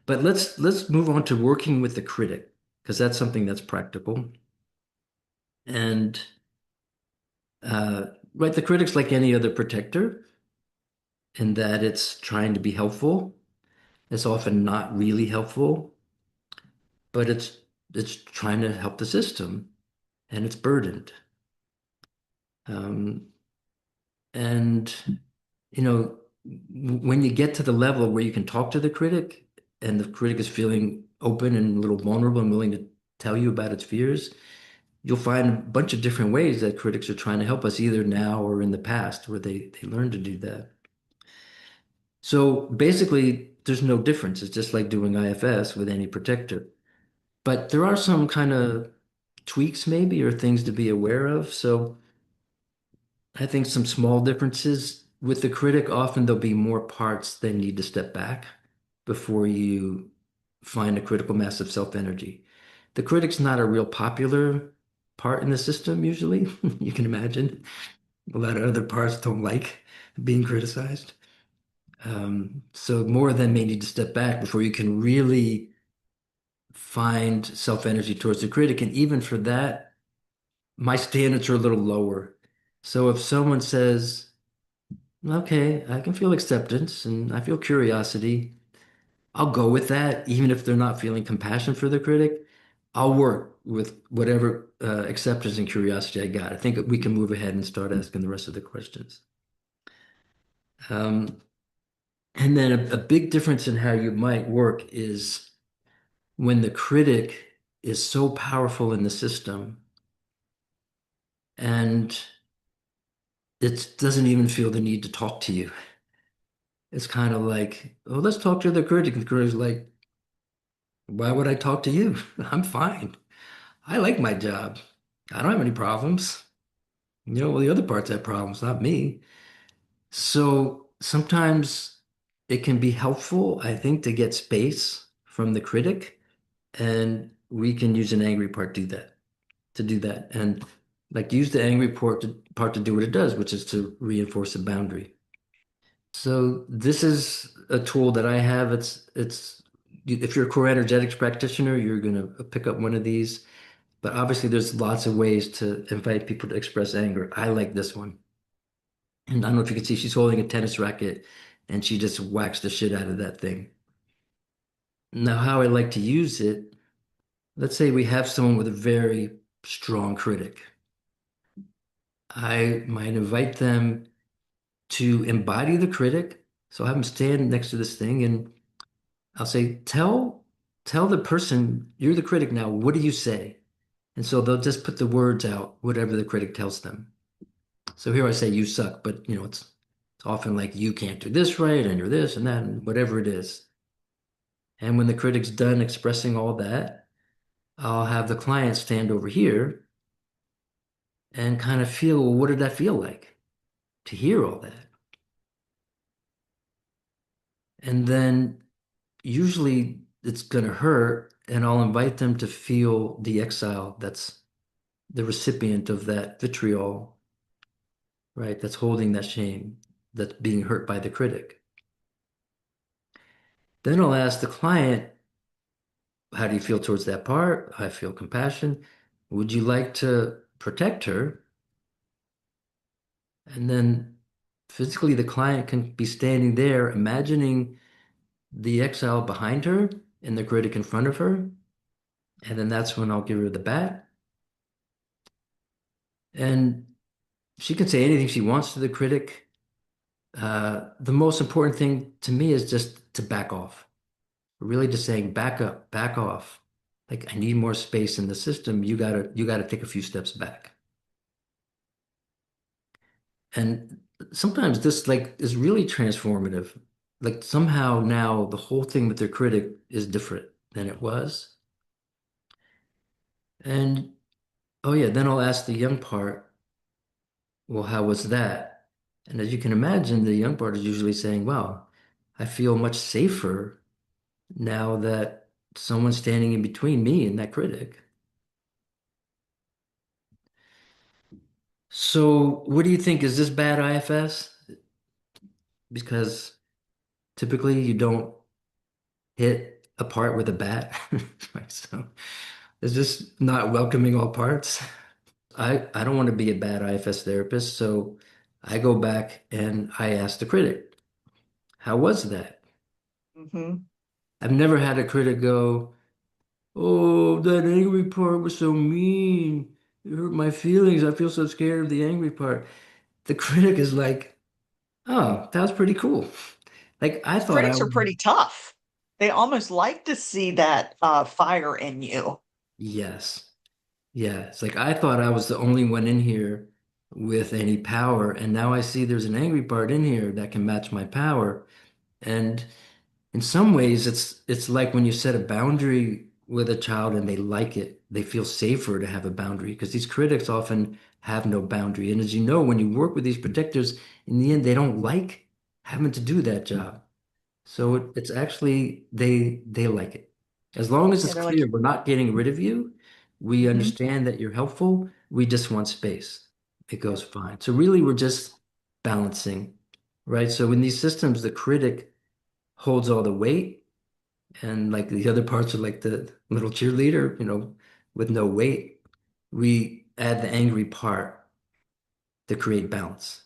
But let's move on to working with the critic, because that's something that's practical. And right, the critic's like any other protector in that it's trying to be helpful. It's often not really helpful, but it's trying to help the system, and it's burdened. Um, and you know, when you get to the level where you can talk to the critic, and the critic is feeling open and a little vulnerable and willing to tell you about its fears, you'll find a bunch of different ways that critics are trying to help us, either now or in the past, where they learn to do that. So basically, there's no difference. It's just like doing IFS with any protector. But there are some kind of tweaks, maybe, or things to be aware of. So I think some small differences with the critic, often there'll be more parts that need to step back before you find a critical mass of self-energy. The critic's not a real popular part in the system, usually. You can imagine. A lot of other parts don't like being criticized. So more of them may need to step back before you can really find self-energy towards the critic. And even for that, my standards are a little lower. So if someone says, okay, I can feel acceptance and I feel curiosity, I'll go with that, even if they're not feeling compassion for the critic. I'll work with whatever acceptance and curiosity I got. I think we can move ahead and start asking the rest of the questions. Um, and then a big difference in how you might work is when the critic is so powerful in the system and it doesn't even feel the need to talk to you. It's kind of like, oh, let's talk to the critic. And the critic's like, why would I talk to you? I'm fine. I like my job. I don't have any problems. Well, the other parts have problems, not me. So sometimes it can be helpful, I think, to get space from the critic, and we can use an angry part to do that, and like use the angry part to do what it does, which is to reinforce a boundary. So this is a tool that I have. It's if you're a core energetics practitioner, you're going to pick up one of these. But obviously, there's lots of ways to invite people to express anger. I like this one. And I don't know if you can see, she's holding a tennis racket and she just whacks the shit out of that thing. Now, how I like to use it, let's say we have someone with a very strong critic. I might invite them to embody the critic. So I have them stand next to this thing and I'll say, tell the person, you're the critic now, what do you say? And so they'll just put the words out, whatever the critic tells them. So here I say you suck, but it's often like you can't do this right and you're this and that and whatever it is. And when the critic's done expressing all that, I'll have the client stand over here and kind of feel, well, what did that feel like to hear all that? And then usually it's going to hurt, and I'll invite them to feel the exile that's the recipient of that vitriol, right? That's holding that shame, that's being hurt by the critic. Then I'll ask the client, how do you feel towards that part? I feel compassion. Would you like to protect her? And then physically, the client can be standing there, imagining the exile behind her and the critic in front of her. And then that's when I'll give her the bat. And she can say anything she wants to the critic. The most important thing to me is just to back off. Really just saying, back up, back off. Like I need more space in the system. You gotta take a few steps back. And sometimes this like is really transformative. Like somehow now the whole thing with the critic is different than it was. And oh yeah, then I'll ask the young part, well, how was that? And as you can imagine, the young part is usually saying, well, I feel much safer now that someone's standing in between me and that critic. So what do you think? Is this bad IFS? Because typically you don't hit a part with a bat. Right? So it's just not welcoming all parts. I don't want to be a bad IFS therapist, so I go back and I ask the critic, how was that? Hmm. I've never had a critic go, oh, that angry part was so mean. It hurt my feelings. I feel so scared of the angry part. The critic is like, oh, that was pretty cool. Like I thought I Critics are was, pretty tough. They almost like to see that fire in you. yes. Yeah. It's like I thought I was the only one in here with any power. And now I see there's an angry part in here that can match my power. And in some ways, it's like when you set a boundary with a child and they like it, they feel safer to have a boundary because these critics often have no boundary. And as you know, when you work with these protectors, in the end, they don't like having to do that job. So it's actually they like it. As long as Yeah, it's they're like, clear we're not getting rid of you, we "Mhm." understand that you're helpful. We just want space. It goes fine. So really, we're just balancing, right? So in these systems, the critic holds all the weight, and like the other parts are like the little cheerleader, with no weight. We add the angry part to create balance.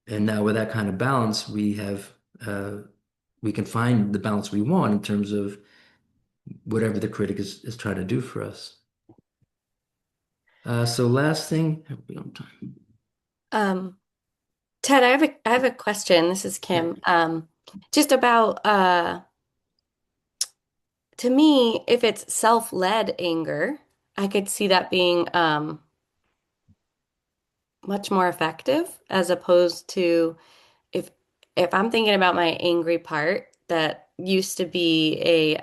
And now with that kind of balance, uh, we can find the balance we want in terms of whatever the critic is trying to do for us. So last thing, are we on time? Um, Ted, I have a question. This is Yeah, Kim. Just about to me, if it's self-led anger, I could see that being much more effective as opposed to if if I'm thinking about my angry part that used to be a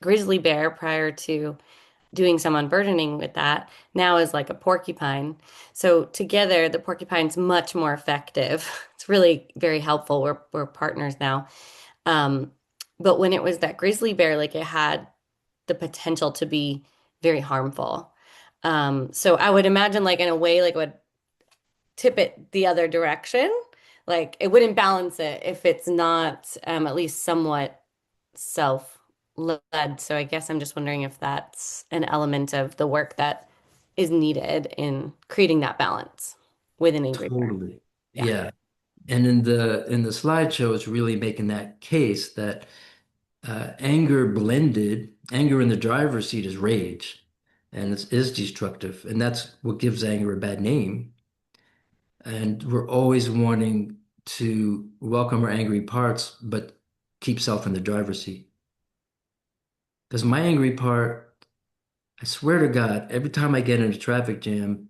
grizzly bear prior to doing some unburdening with that now is like a porcupine. So together, the porcupine's much more effective. It's really very helpful. We're partners now. Um, but when it was that grizzly bear, like it had the potential to be very harmful. So I would imagine like in a way, like it would tip it the other direction. Like it wouldn't balance it if it's not at least somewhat self-led. So I guess I'm just wondering if that's an element of the work that is needed in creating that balance with an angry bird. totally. Yeah. Yeah. And in the slideshow, it's really making that case that anger in the driver's seat is rage, and it is destructive, and that's what gives anger a bad name. And we're always wanting to welcome our angry parts, but keep self in the driver's seat. Because my angry part, I swear to God, every time I get in a traffic jam,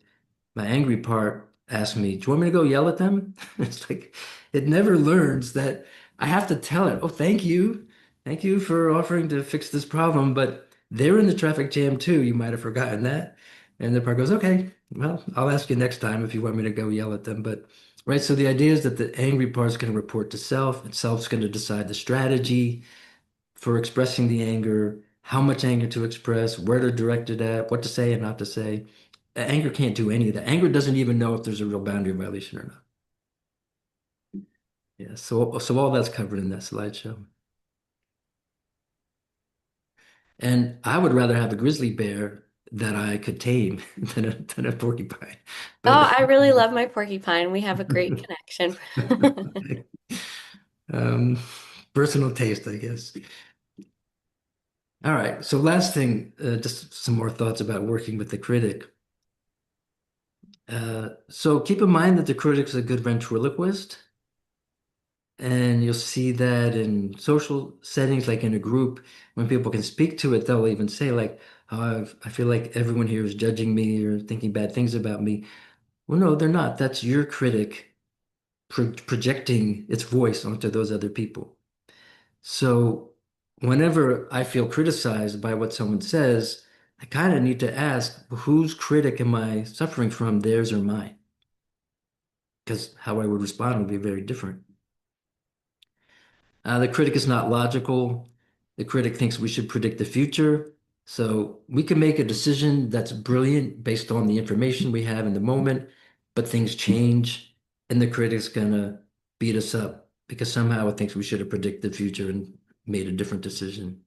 my angry part asks me, "Do you want me to go yell at them?" It's like it never learns that I have to tell it, "Oh, thank you. Thank you for offering to fix this problem." But they're in the traffic jam too. You might have forgotten that. And the part goes, "Okay, well, I'll ask you next time if you want me to go yell at them." But right, so the idea is that the angry part is going to report to self, and self's going to decide the strategy for expressing the anger, how much anger to express, where to direct it at, what to say and not to say. Anger can't do any of that. Anger doesn't even know if there's a real boundary violation or not. Yeah, so all that's covered in that slideshow. And I would rather have a grizzly bear that I could tame than a porcupine. Oh, But I really love my porcupine. We have a great connection. um, personal taste, I guess. All right. So last thing, just some more thoughts about working with the critic. So keep in mind that the critic's a good ventriloquist. And you'll see that in social settings, like in a group, when people can speak to it, they'll even say, like, oh, I feel like everyone here is judging me or thinking bad things about me. Well, no, they're not. That's your critic projecting its voice onto those other people. So whenever I feel criticized by what someone says, I kind of need to ask, whose critic am I suffering from, theirs or mine? Because how I would respond would be very different. The critic is not logical. The critic thinks we should predict the future. So we can make a decision that's brilliant based on the information we have in the moment, but things change, and the critic's gonna beat us up because somehow it thinks we should have predicted the future. And made a different decision.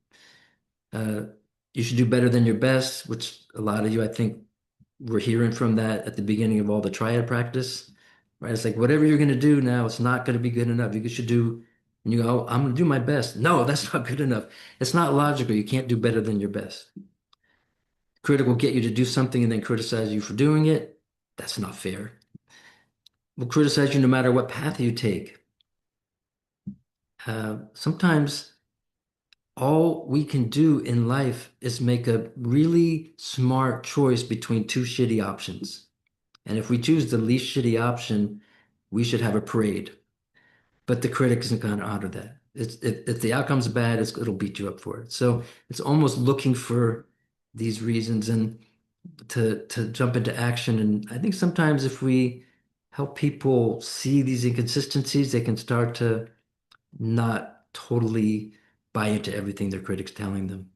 Uh, you should do better than your best, which a lot of you, I think, were hearing from that at the beginning of all the triad practice, right? It's like whatever you're going to do now, it's not going to be good enough. You should do, and you go, oh, I'm going to do my best. No, that's not good enough. It's not logical. You can't do better than your best. Critic will get you to do something and then criticize you for doing it. That's not fair. Will criticize you no matter what path you take. Sometimes all we can do in life is make a really smart choice between two shitty options. And if we choose the least shitty option, we should have a parade. But the critic isn't going to honor that. If the outcome's bad, it'll beat you up for it. So it's almost looking for these reasons and to jump into action. And I think sometimes if we help people see these inconsistencies, they can start to not totally buy into everything their critic's telling them.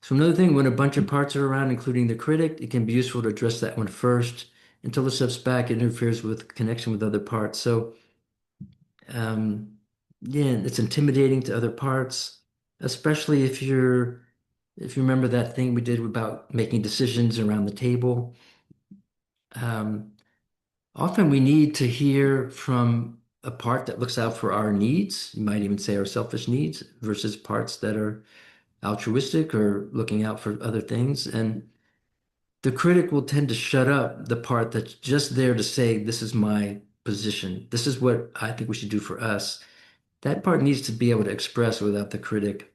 So another thing, when a bunch of parts are around, including the critic, it can be useful to address that one first. Until it steps back, it interferes with connection with other parts. So um, yeah, it's intimidating to other parts, especially if you remember that thing we did about making decisions around the table. Um, Often we need to hear from a part that looks out for our needs. You might even say our selfish needs versus parts that are altruistic or looking out for other things. And the critic will tend to shut up the part that's just there to say, this is my position. This is what I think we should do for us. That part needs to be able to express without the critic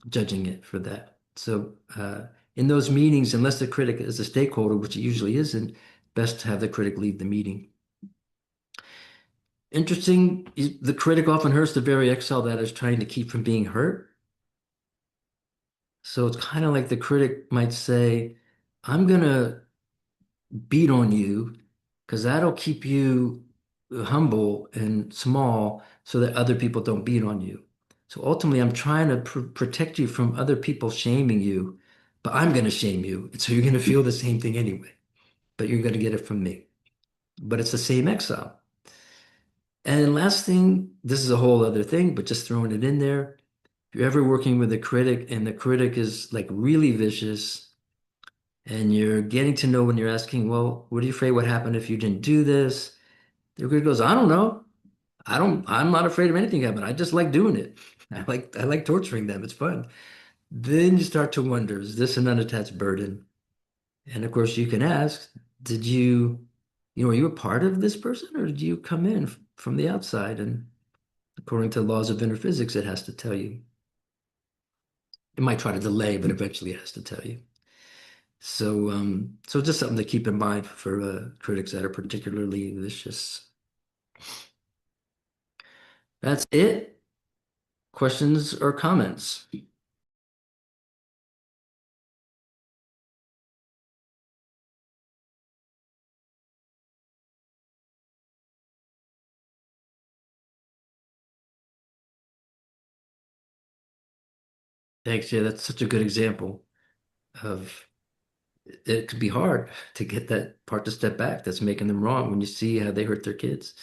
judging it for that. So, in those meetings, unless the critic is a stakeholder, which it usually isn't, best to have the critic lead the meeting. Interesting, the critic often hurts the very exile that is trying to keep from being hurt. So it's kind of like the critic might say, I'm gonna beat on you because that'll keep you humble and small so that other people don't beat on you. So ultimately, I'm trying to protect you from other people shaming you, but I'm going to shame you. And so you're going to feel the same thing anyway, but you're going to get it from me. But it's the same exile. And last thing, this is a whole other thing, but just throwing it in there. If you're ever working with a critic and the critic is like really vicious, and you're getting to know when you're asking, well, what are you afraid would happen if you didn't do this? The critic goes, I don't know. I'm not afraid of anything happening. I just like doing it. I like torturing them. It's fun. Then you start to wonder, is this an unattached burden? And of course you can ask, did were you a part of this person or did you come in from the outside? And according to laws of inner physics, it has to tell you. It might try to delay, but eventually it has to tell you. So just something to keep in mind for critics that are particularly vicious. That's it. Questions or comments? Thanks. Yeah, that's such a good example of it could be hard to get that part to step back that's making them wrong when you see how they hurt their kids.